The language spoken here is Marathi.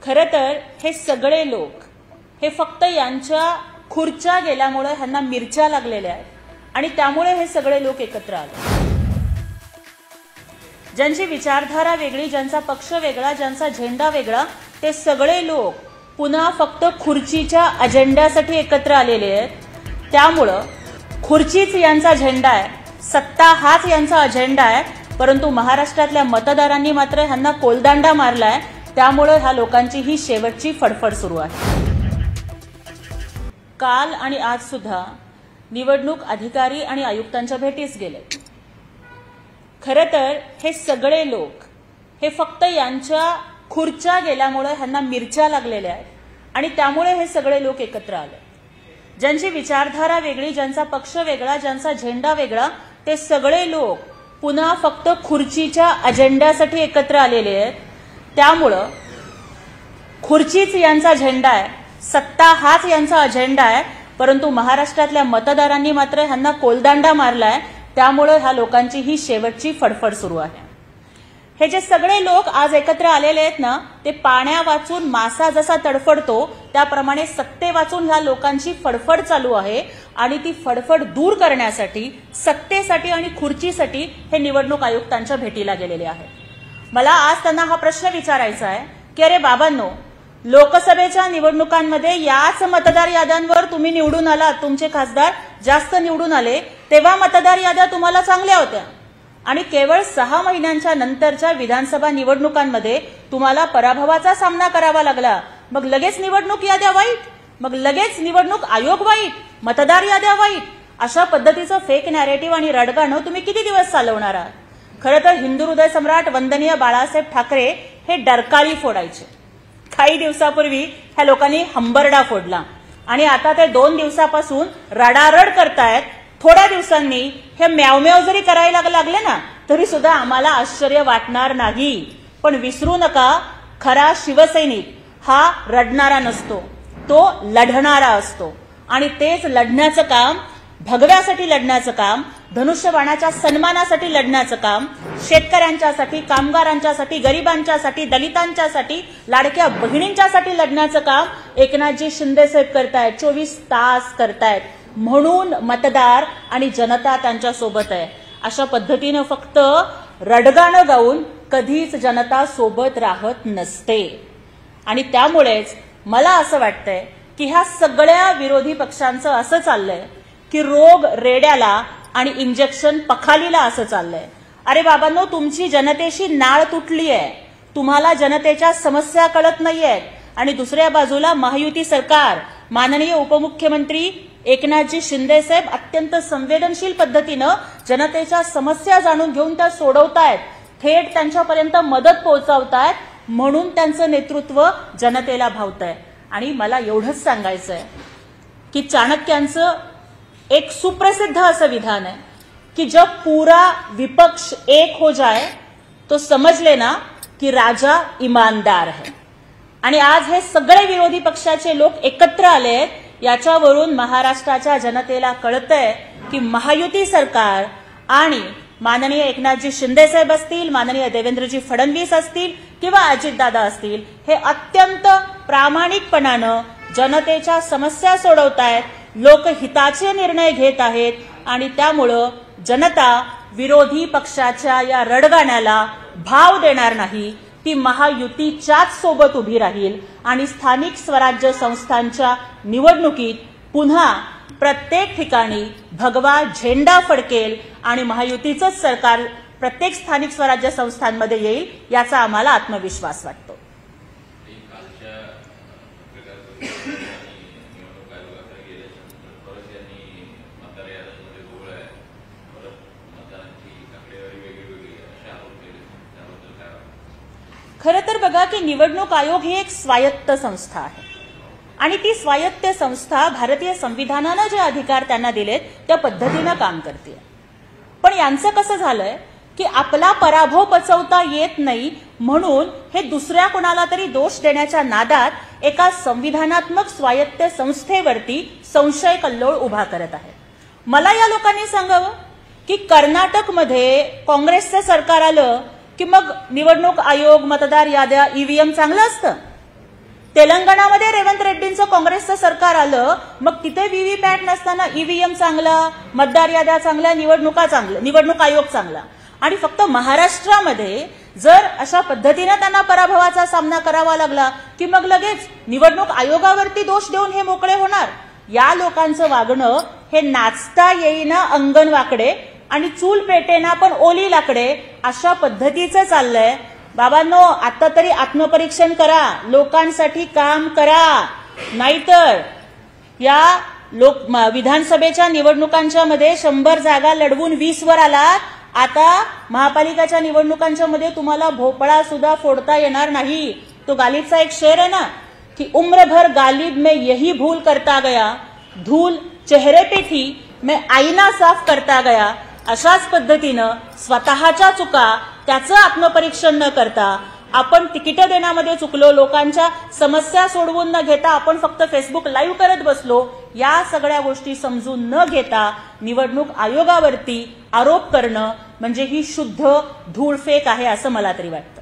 खरं तर हे सगळे लोक हे फक्त यांच्या खुर्च्या गेल्यामुळे ह्यांना मिरच्या लागलेल्या आहेत आणि त्यामुळे हे सगळे लोक एकत्र आले। ज्यांची विचारधारा वेगळी, ज्यांचा पक्ष वेगळा, ज्यांचा झेंडा वेगळा, ते सगळे लोक पुन्हा फक्त खुर्चीच्या अजेंड्यासाठी एकत्र आलेले आहेत। त्यामुळं खुर्चीच यांचा झेंडा आहे, सत्ता हाच यांचा अजेंडा आहे, परंतु महाराष्ट्रातल्या मतदारांनी मात्र ह्यांना कोलदांडा मारलाय। त्यामुळे ह्या लोकांची ही शेवटची फडफड सुरू आहे। काल आणि आज सुद्धा निवडणूक अधिकारी आणि आयुक्तांच्या भेटीस गेले। खरं तर हे सगळे लोक हे फक्त यांच्या खुर्च्या गेल्यामुळे ह्यांना मिरच्या लागलेल्या आहेत आणि त्यामुळे हे सगळे लोक एकत्र आले। ज्यांची विचारधारा वेगळी, ज्यांचा पक्ष वेगळा, ज्यांचा झेंडा वेगळा, ते सगळे लोक पुन्हा फक्त खुर्चीच्या अजेंड्यासाठी एकत्र आलेले आहेत। त्यामुळं खुर्चीच यांचा झेंडा आहे, सत्ता हाच यांचा अजेंडा आहे, परंतु महाराष्ट्रातल्या मतदारांनी मात्र ह्यांना कोलदांडा मारलाय। त्यामुळे ह्या लोकांची ही शेवटची फडफड सुरू आहे। हे जे सगळे लोक आज एकत्र आलेले आहेत ना, ते पाण्या वाचून मासा जसा तडफडतो त्याप्रमाणे सत्ते वाचून ह्या लोकांची फडफड चालू आहे आणि ती फडफड दूर करण्यासाठी, सत्तेसाठी आणि खुर्चीसाठी हे निवडणूक आयुक्तांच्या भेटीला गेलेले आहेत। मला आज त्यांना हा प्रश्न विचारायचा आहे की अरे बाबांनो, लोकसभेच्या निवडणुकांमध्ये याच मतदार याद्यांवर तुम्ही निवडून आलात, तुमचे खासदार जास्त निवडून आले, तेव्हा मतदार याद्या तुम्हाला चांगल्या होत्या आणि केवळ 6 महिन्यांच्या नंतरच्या विधानसभा निवडणुकांमध्ये तुम्हाला पराभवाचा सामना करावा लागला। मग लगेच निवडणूक याद्या वाईट, मग लगेच निवडणूक आयोग वाईट, मतदार याद्या वाईट, अशा पद्धतीचं फेक नॅरेटिव्ह आणि रडगाणं तुम्ही किती दिवस चालवणार आहात? खरं तर हिंदू हृदय सम्राट वंदनीय बाळासाहेब ठाकरे हे डरकाळी फोडायचे। काही दिवसापूर्वी ह्या लोकांनी हंबरडा फोडला आणि आता ते 2 दिवसापासून रडारड करतायत। थोड्या दिवसांनी हे म्यावम्याव जरी करायला लागले ना तरी सुद्धा आम्हाला आश्चर्य वाटणार नाही। पण विसरू नका, खरा शिवसैनिक हा रडणारा नसतो, तो लढणारा असतो आणि तेच लढण्याचं काम, भगव्यासाठी लढण्याचं काम, धनुष्यबाणाच्या सन्मानासाठी लढण्याचं काम, शेतकऱ्यांच्यासाठी, कामगारांच्यासाठी, गरिबांच्यासाठी, दलितांच्यासाठी, लाडक्या बहिणींच्यासाठी लढण्याचं काम एकनाथजी शिंदे साहेब करतायत, 24 तास करतायत। म्हणून मतदार आणि जनता त्यांच्या सोबत आहे। अशा पद्धतीनं फक्त रडगाणं गाऊन कधीच जनता सोबत राहत नसते आणि त्यामुळेच मला असं वाटतंय की ह्या सगळ्या विरोधी पक्षांचं असं चाललंय की रोग रेड्याला आणि इंजेक्शन पखालीला असं चाललंय। अरे बाबांनो, तुमची जनतेशी नाळ तुटली आहे, तुम्हाला जनतेच्या समस्या कळत नाहीयेत आणि दुसऱ्या बाजूला महायुती सरकार, माननीय उपमुख्यमंत्री एकनाथजी शिंदे साहेब अत्यंत संवेदनशील पद्धतीनं जनतेच्या समस्या जाणून घेऊन त्या सोडवतायत, थेट त्यांच्यापर्यंत मदत पोहोचवतायत, म्हणून त्यांचं नेतृत्व जनतेला भावतंय। आणि मला एवढंच सांगायचंय की चाणक्यांचं एक सुप्रसिद्ध असं विधान आहे कि जब पूरा विपक्ष एक हो जाए तो समझ लेना कि राजा ईमानदार है। आणि आज हे सगळे विरोधी पक्षाचे लोक एकत्र आले आहेत, याच्यावरून महाराष्ट्राच्या जनतेला कळतंय की महायुती सरकार आणि माननीय एकनाथजी शिंदे साहेब असतील, माननीय देवेंद्रजी फडणवीस असतील किंवा अजितदादा असतील, हे अत्यंत प्रामाणिकपणानं जनतेच्या समस्या सोडवतायत, लोकहिताचे निर्णय घेत आहेत आणि त्यामुळं जनता विरोधी पक्षाच्या या रडगाण्याला भाव देणार नाही, ती महायुतीच्याच सोबत उभी राहील आणि स्थानिक स्वराज्य संस्थांच्या निवडणुकीत पुन्हा प्रत्येक ठिकाणी भगवा झेंडा फडकेल आणि महायुतीचंच सरकार प्रत्येक स्थानिक स्वराज्य संस्थांमध्ये येईल, याचा आम्हाला आत्मविश्वास वाटतो। खरं तर बघा की निवडणूक आयोग ही एक स्वायत्त संस्था आहे आणि ती स्वायत्त संस्था भारतीय संविधानानं जे अधिकार त्यांना दिलेत त्या पद्धतीनं काम करते। पण यांचं कसं झालंय की आपला पराभव पचवता येत नाही म्हणून हे दुसऱ्या कोणाला तरी दोष देण्याच्या नादात एका संविधानात्मक स्वायत्त संस्थेवरती संशय कल्लोळ उभा करत आहे। मला या लोकांनी सांगावं की कर्नाटकमध्ये काँग्रेसचं सरकार आलं की मग निवडणूक आयोग, मतदार याद्या, ईव्हीएम चांगलं असतं? तेलंगणामध्ये रेवंत रेड्डींचं काँग्रेसचं सरकार आलं, मग तिथे व्हीव्हीपॅट नसताना ईव्हीएम चांगला, मतदार याद्या चांगल्या, निवडणूक आयोग चांगला. आणि फक्त महाराष्ट्रामध्ये जर अशा पद्धतीने त्यांना पराभवाचा सामना करावा लागला की मग लगेच निवडणूक आयोगावरती दोष देऊन हे मोकळे होणार. या लोकांचं वागणं हे नाचता येईना अंगण वाकडे आणि चूल पेटेना पण ओली लाकडे अशा पद्धतीचं चाललंय. बाबांनो, आता तरी आत्मपरीक्षण करा, लोकांसाठी काम करा. नाहीतर या विधानसभेच्या निवडणुकांच्या मध्ये 100 जागा लढवून 20 वर आलात. आता महापालिकेच्या निवडणुकांच्या मध्ये तुम्हाला भोपळा सुद्धा फोडता येणार नाही. तो गालिबचा एक शेर आहे ना की उम्र भर गालिब में यही भूल करता गया, धूल चेहरे पे थी मैं आईना साफ करता गया. अशाच पद्धतीनं स्वतःच्या चुका त्याचं आत्मपरीक्षण न करता आपण तिकीट देण्यामध्ये चुकलो, लोकांच्या समस्या सोडवून न घेता आपण फक्त फेसबुक लाईव्ह करत बसलो, या सगळ्या गोष्टी समजून न घेता निवडणूक आयोगावरती आरोप करणं म्हणजे ही शुद्ध धूळफेक आहे असं मला तरी वाटतं.